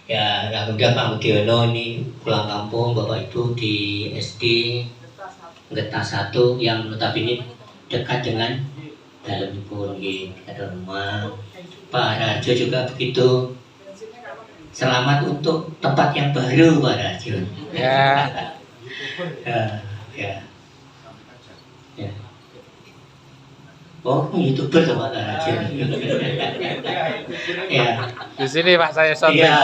Ya, alhamdulillah Pak Mudiono ini pulang kampung Bapak Ibu di SD Getah 1 yang notabene dekat dengan dalam pun ada rumah. Pak Rajo juga begitu. Selamat untuk tempat yang baru Pak Rajo. Ya. Ya. Ya. Oh, YouTuber Pak Rajo. Ya. Di sini Pak saya syuting. Iya.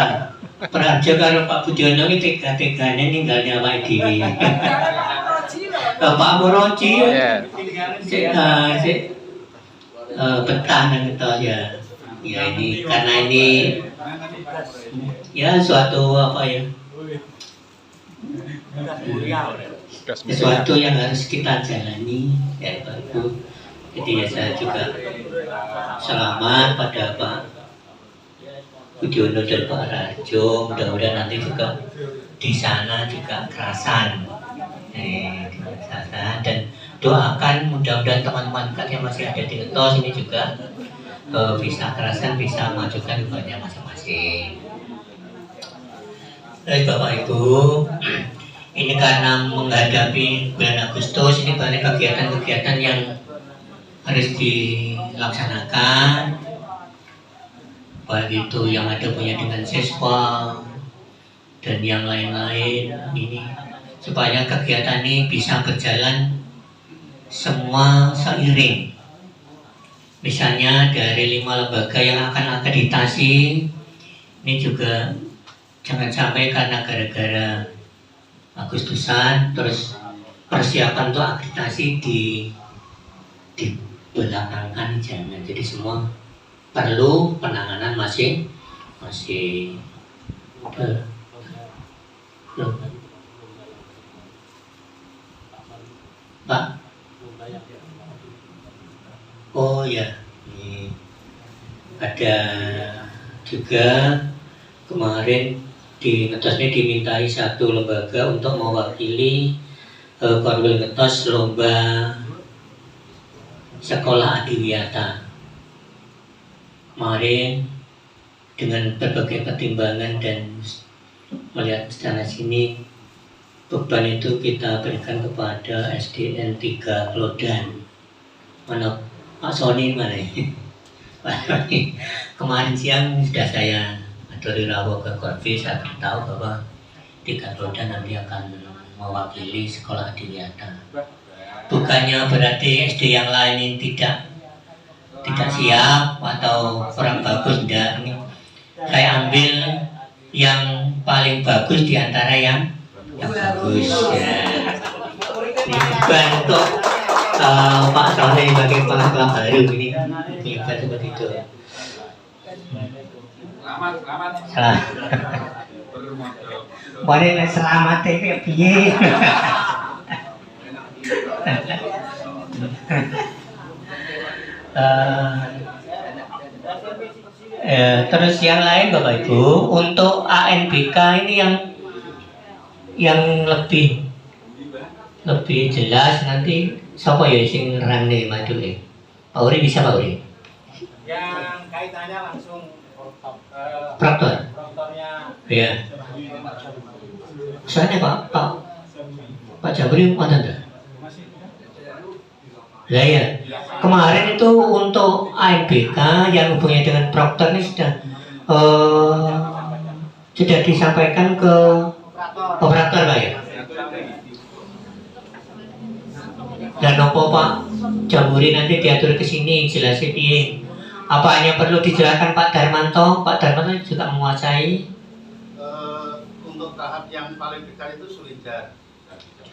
Prajo karo Pak Budiono ini tega-teganya ninggalnya Pak Dewi. Pak Moroci betah gitu ya. Ya ini karena ini ya suatu apa ya? Sesuatu yang harus kita jalani ya Pak Ibu. Jadi ya saya juga selamat pada Pak Budiono dan Pak Rajo, mudah-mudahan nanti juga di sana juga kerasan, dan doakan mudah-mudahan teman-teman yang masih ada di Letos ini juga bisa kerasan, bisa majukan ibadahnya masing-masing. Baik Bapak Ibu, ini karena menghadapi bulan Agustus ini banyak kegiatan-kegiatan yang harus dilaksanakan. Baik itu yang ada punya dengan siswa dan yang lain-lain ini supaya kegiatan ini bisa berjalan semua seiring. Misalnya dari 5 lembaga yang akan akreditasi ini juga jangan sampai karena gara-gara Agustusan terus persiapan untuk akreditasi di belakangkan, jangan. Jadi semua perlu penanganan masing-masing. Pak? Oh ya, ini ada juga kemarin di Ngetos ini dimintai satu lembaga untuk mewakili Korwil Ngetos lomba sekolah adiwiyata. Kemarin dengan berbagai pertimbangan dan melihat sana sini beban itu kita berikan kepada SDN 3 Klodan. Mana Pak Sony mana ini? Kemarin siang sudah saya aturi rawuh ke Korvi, saya beritahu bahwa 3 Klodan nanti akan mewakili sekolah adiwiyata. Bukannya berarti SD yang lain ini tidak siap atau kurang bagus, enggak. Saya ambil yang paling bagus di antara yang bagus ya. Ini bentuk Pak Soleh sebagai kepala sekolah baru ini hebat seperti itu. Selamat. Boleh selamat itu piye. Terus yang lain Bapak Ibu, untuk ANBK ini yang lebih jelas nanti siapa ya sing ngerang nih madu nih. Pak Uri bisa Pak Uri? Yang kaitannya langsung Proktornya. Iya. Soalnya Pak Jabri ada enggak? Lah ya, kemarin itu untuk ANBK yang hubungannya dengan proktor ini sudah disampaikan ke operator Pak ya. Dan apa Pak Jamburi nanti diatur ke sini jelasin piye. Apa hanya perlu dijelaskan Pak Darmanto? Pak Darmanto juga menguasai. Untuk tahap yang paling dekat itu Solidar.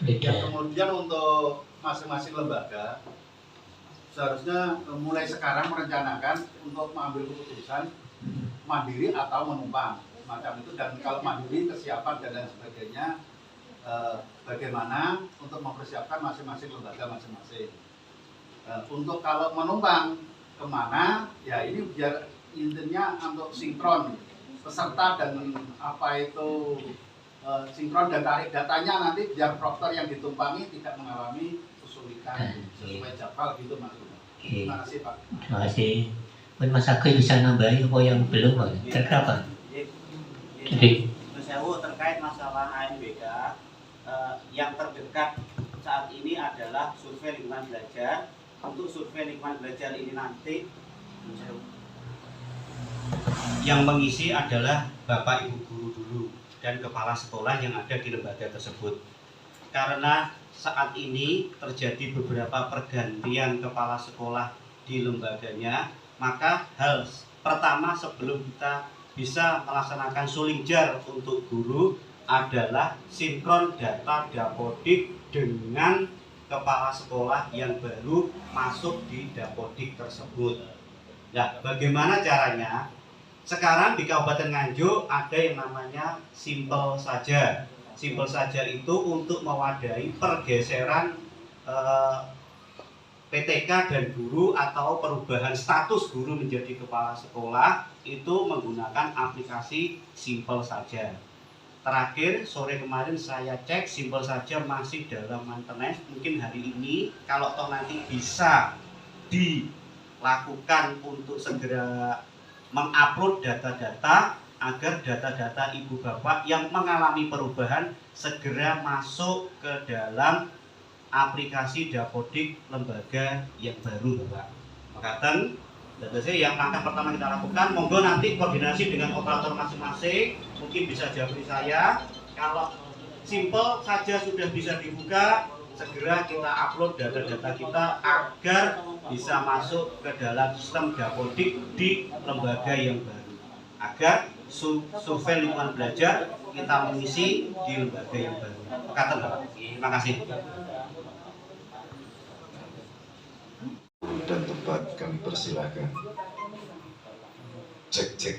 Kemudian untuk masing-masing lembaga seharusnya mulai sekarang merencanakan untuk mengambil keputusan mandiri atau menumpang macam itu, dan kalau mandiri kesiapan dan lain sebagainya bagaimana untuk mempersiapkan masing-masing lembaga masing-masing. Untuk kalau menumpang kemana ya ini biar intinya untuk sinkron peserta dan apa itu sinkron dan tarik datanya nanti biar proktor yang ditumpangi tidak mengalami kesulitan sesuai jadwal gitu maksudnya. Terima kasih Pak. Terima kasih. Mas Agus bisa nambahin apa yang belum Pak? Kira-kira Pak? Jadi Sewu terkait masalah ANBK yang terdekat saat ini adalah survei lingkungan belajar. Untuk survei lingkungan belajar ini nanti yang mengisi adalah Bapak Ibu guru dulu dan kepala sekolah yang ada di lembaga tersebut. Karena saat ini terjadi beberapa pergantian kepala sekolah di lembaganya, maka hal pertama sebelum kita bisa melaksanakan sulingjar untuk guru adalah sinkron data Dapodik dengan kepala sekolah yang baru masuk di Dapodik tersebut. Nah, bagaimana caranya? Sekarang di Kabupaten Nganjuk ada yang namanya Simpel Saja. Simpel Saja itu untuk mewadahi pergeseran PTK dan guru atau perubahan status guru menjadi kepala sekolah itu menggunakan aplikasi Simpel Saja. Terakhir sore kemarin saya cek Simpel Saja masih dalam maintenance. Mungkin hari ini kalau toh nanti bisa dilakukan untuk segera mengupload data-data agar data-data ibu bapak yang mengalami perubahan segera masuk ke dalam aplikasi Dapodik lembaga yang baru, Bapak. Makaten, jadi yang langkah pertama kita lakukan, monggo nanti koordinasi dengan operator masing-masing, mungkin bisa jawab saya. Kalau Simpel Saja sudah bisa dibuka, segera kita upload data-data kita agar bisa masuk ke dalam sistem Dapodik di lembaga yang baru. Agar survei lingkungan belajar kita mengisi di lembaga yang baru. Makaten, Bapak. Terima kasih. Dan tempat kami persilahkan. Cek.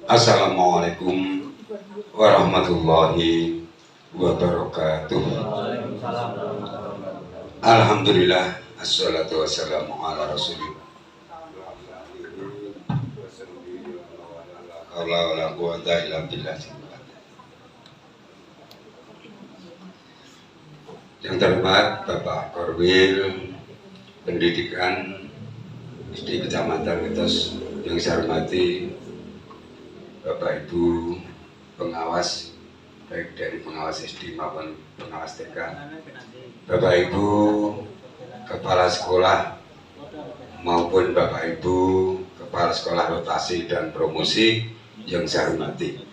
Assalamualaikum warahmatullahi wabarakatuh. Alhamdulillah, assalatu wassalamu ala rasulillah. Wala quwwata illa billah. Yang terhormat Bapak Korwil Pendidikan SD Kecamatan Ngetos, yang saya hormati Bapak Ibu pengawas baik dari pengawas SD maupun pengawas TK, Bapak Ibu kepala sekolah maupun Bapak Ibu kepala sekolah rotasi dan promosi yang saya hormati.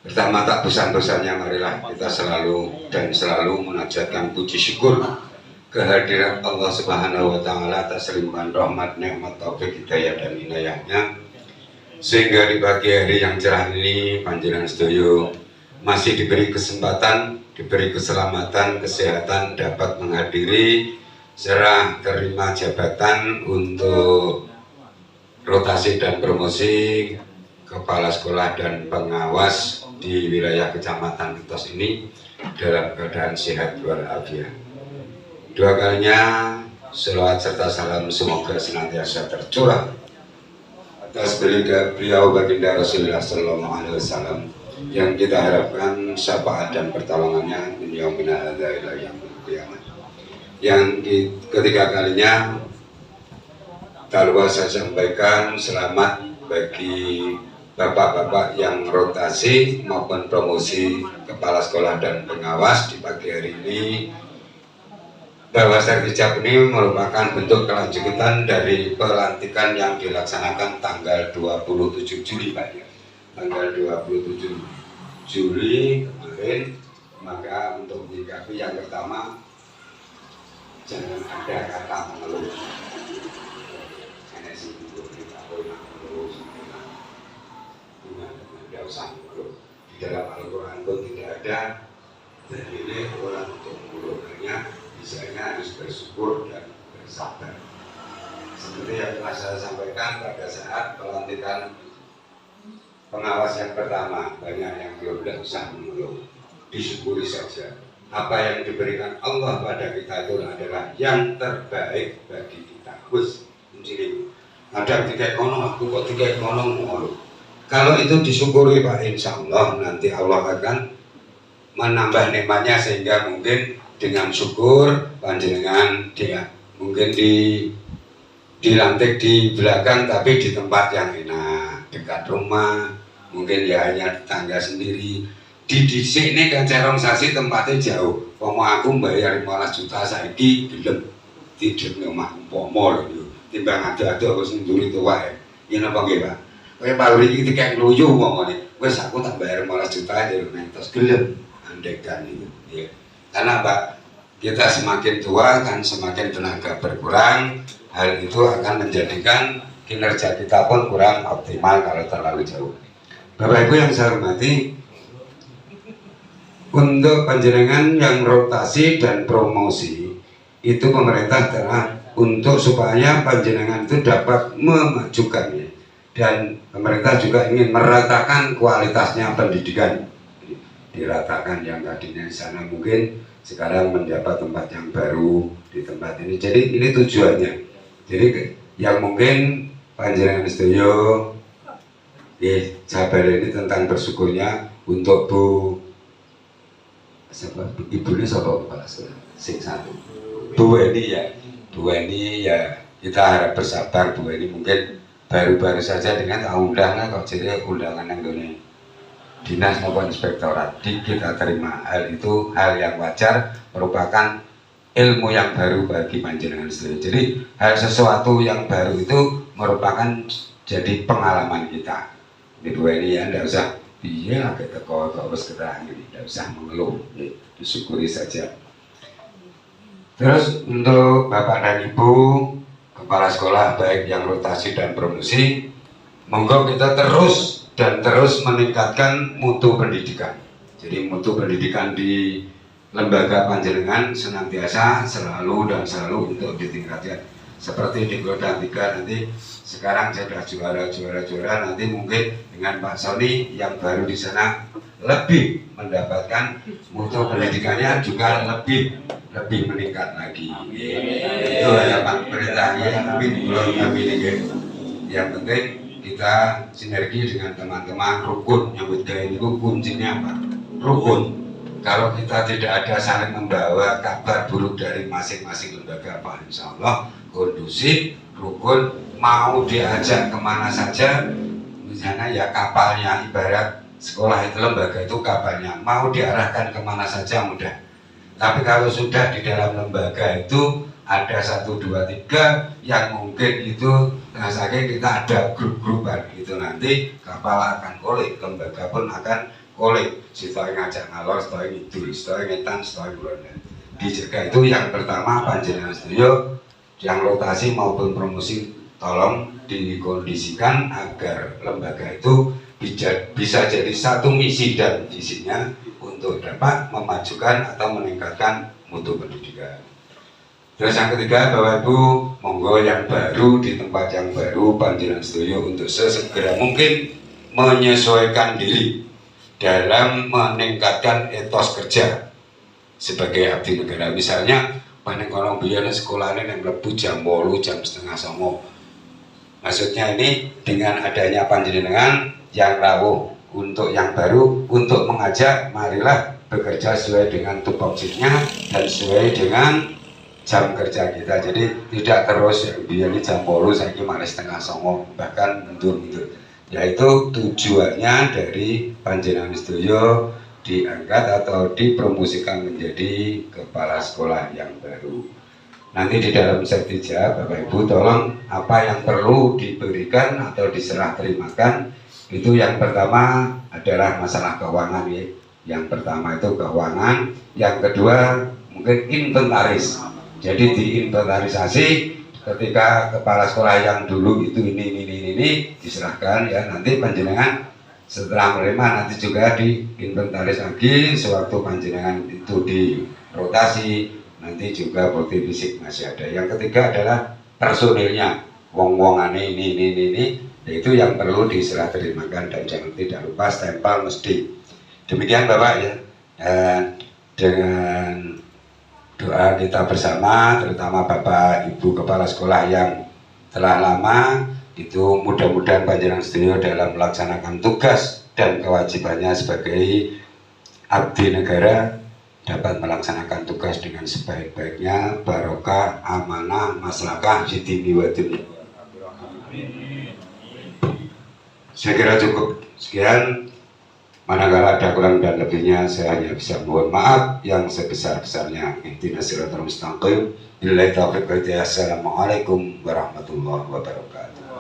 Pertama, tak bosan-bosannya marilah kita selalu menajatkan puji syukur kehadiran Allah Subhanahu wa Ta'ala atas limpahan rahmat, nikmat, taufik, hidayah dan inayahnya, sehingga di pagi hari yang cerah ini panjenengan sedaya masih diberi kesempatan, diberi keselamatan, kesehatan dapat menghadiri serah terima jabatan untuk rotasi dan promosi kepala sekolah dan pengawas di wilayah Kecamatan Ngetos ini dalam keadaan sehat walafiat. Dua kalinya selawat serta salam semoga senantiasa tercurah atas beliau baginda Rasulullah Sallallahu Alaihi Wasallam yang kita harapkan syafaat dan pertolongannya min yaumina hadza ila yaumil qiyamah. Yang ketiga kalinya tak lupa saya sampaikan selamat bagi bapak-bapak yang rotasi maupun promosi kepala sekolah dan pengawas di pagi hari ini, bahwa sertijab ini merupakan bentuk kelanjutan dari pelantikan yang dilaksanakan tanggal 27 Juli Pak ya. Tanggal 27 Juli kemarin. Maka untuk menyikapi yang pertama, jangan ada kata mengeluh. Tidak usah mengeluh. Di dalam Al-Quran pun tidak ada dalilnya orang untuk mengeluh. Hanya misalnya harus bersyukur dan bersabar. Seperti yang telah saya sampaikan pada saat pelantikan pengawas yang pertama, banyak yang belum, tidak usah mengeluh, disyukuri saja. Apa yang diberikan Allah pada kita itu adalah yang terbaik bagi kita. Wes, ini ada tiga ekonom, aku kok tiga ekonom mengeluh. Kalau itu disyukuri Pak, insya Allah nanti Allah akan menambah nikmatnya, sehingga mungkin dengan syukur panjenengan dia mungkin dilantik di belakang tapi di tempat yang enak, dekat rumah, mungkin ya hanya tetangga sendiri. Di sini kan cerong sasi tempatnya jauh. Aku bayar 15 juta saiki gelem tidur di rumah umpama lho. Timbang ada harus nduri tua ya. Ini apa nggih, Pak? Kayak pabrik iki kayak ngeluyu umpamane. Wes aku tak bayar 15 juta aja lho terus gelem andekan itu. Ya. Karena Pak, kita semakin tua kan semakin tenaga berkurang, hal itu akan menjadikan kinerja kita pun kurang optimal kalau terlalu jauh. Bapak Ibu yang saya hormati, untuk panjenengan yang rotasi dan promosi itu pemerintah telah untuk supaya panjenengan itu dapat memajukannya, dan pemerintah juga ingin meratakan kualitasnya pendidikan, diratakan yang tadinya di sana mungkin sekarang mendapat tempat yang baru di tempat ini. Jadi ini tujuannya. Jadi yang mungkin panjenengan sedoyo sabar ini tentang bersyukurnya untuk Ibu ini siapa kepala sekolah? Sing satu. Bu Weni ya. Bu Weni ya kita harap bersabar. Bu Weni mungkin baru-baru saja dengan undangan kok jadi undangan yang dunia dinas maupun inspektorat kita terima. Hal itu hal yang wajar, merupakan ilmu yang baru bagi panjenengan sendiri. Jadi hal sesuatu yang baru itu merupakan jadi pengalaman kita. Di Bu Weni ya tidak usah iya agak teko wis keterangan, tidak usah mengeluh, disyukuri saja. Terus untuk Bapak dan Ibu kepala sekolah baik yang rotasi dan promosi, monggo kita terus meningkatkan mutu pendidikan. Jadi mutu pendidikan di lembaga panjenengan senantiasa selalu untuk ditingkatkan. Seperti di Godang 3 nanti sekarang sudah juara nanti mungkin dengan Pak Sony yang baru di sana lebih mendapatkan mutu pendidikannya juga lebih meningkat lagi. Itu ya Pak perintahnya, tapi belum kami ini. Yang penting kita sinergi dengan teman-teman rukun. Nyambut gaya itu kuncinya apa? Rukun. Kalau kita tidak ada saling membawa kabar buruk dari masing-masing lembaga, Pak, insya Allah kondusif, rukun, mau diajak kemana saja, misalnya ya kapalnya, ibarat sekolah itu lembaga itu kapalnya, mau diarahkan kemana saja mudah. Tapi kalau sudah di dalam lembaga itu ada 1, 2, 3 yang mungkin itu saking kita ada grup-grupan gitu, nanti kapal akan kolek, lembaga pun akan kolek, sitoi ngajak ngalor, sitoi ngidul, sitoi ngetan, sitoi bulan. Dijaga itu yang pertama panjenengan sedoyo yang rotasi maupun promosi tolong dikondisikan agar lembaga itu bisa jadi satu misi dan visinya untuk dapat memajukan atau meningkatkan mutu pendidikan. Terus yang ketiga, Bapak Ibu, monggo yang baru di tempat yang baru panjenengan sedoyo untuk sesegera mungkin menyesuaikan diri dalam meningkatkan etos kerja sebagai abdi negara. Misalnya paling orang biaya sekolahnya yang mlebu jam 8, jam setengah 9. Maksudnya ini dengan adanya panjenengan yang rawuh untuk yang baru untuk mengajak marilah bekerja sesuai dengan tupoksinya dan sesuai dengan jam kerja kita. Jadi tidak terus biaya jam 8 saya malah setengah 9 bahkan mundur-mundur. Yaitu tujuannya dari panjenengan sedoyo diangkat atau dipromosikan menjadi kepala sekolah yang baru. Nanti di dalam sertija Bapak Ibu tolong apa yang perlu diberikan atau diserah terimakan itu yang pertama adalah masalah keuangan ya. Yang pertama itu keuangan, yang kedua mungkin inventaris. Jadi diinventarisasi ketika kepala sekolah yang dulu itu ini diserahkan ya, nanti panjenengan setelah menerima nanti juga diinventaris lagi sewaktu panjenengan itu dirotasi, nanti juga bukti fisik masih ada. Yang ketiga adalah personilnya, wong-wongane ini yaitu yang perlu diserah terimakan dan jangan tidak lupa stempel mesti. Demikian Bapak ya, dengan doa kita bersama terutama Bapak Ibu kepala sekolah yang telah lama itu mudah-mudahan panjenengan sedoyo dalam melaksanakan tugas dan kewajibannya sebagai abdi negara dapat melaksanakan tugas dengan sebaik-baiknya, barokah, amanah, maslahah, jidimi wa dunia. Saya kira cukup sekian. Manakala ada kurang dan lebihnya, saya hanya bisa mohon maaf yang sebesar-besarnya. Ihdinas siratal mustaqim. Billahi taufiq wal hidayah. Assalamualaikum warahmatullahi wabarakatuh.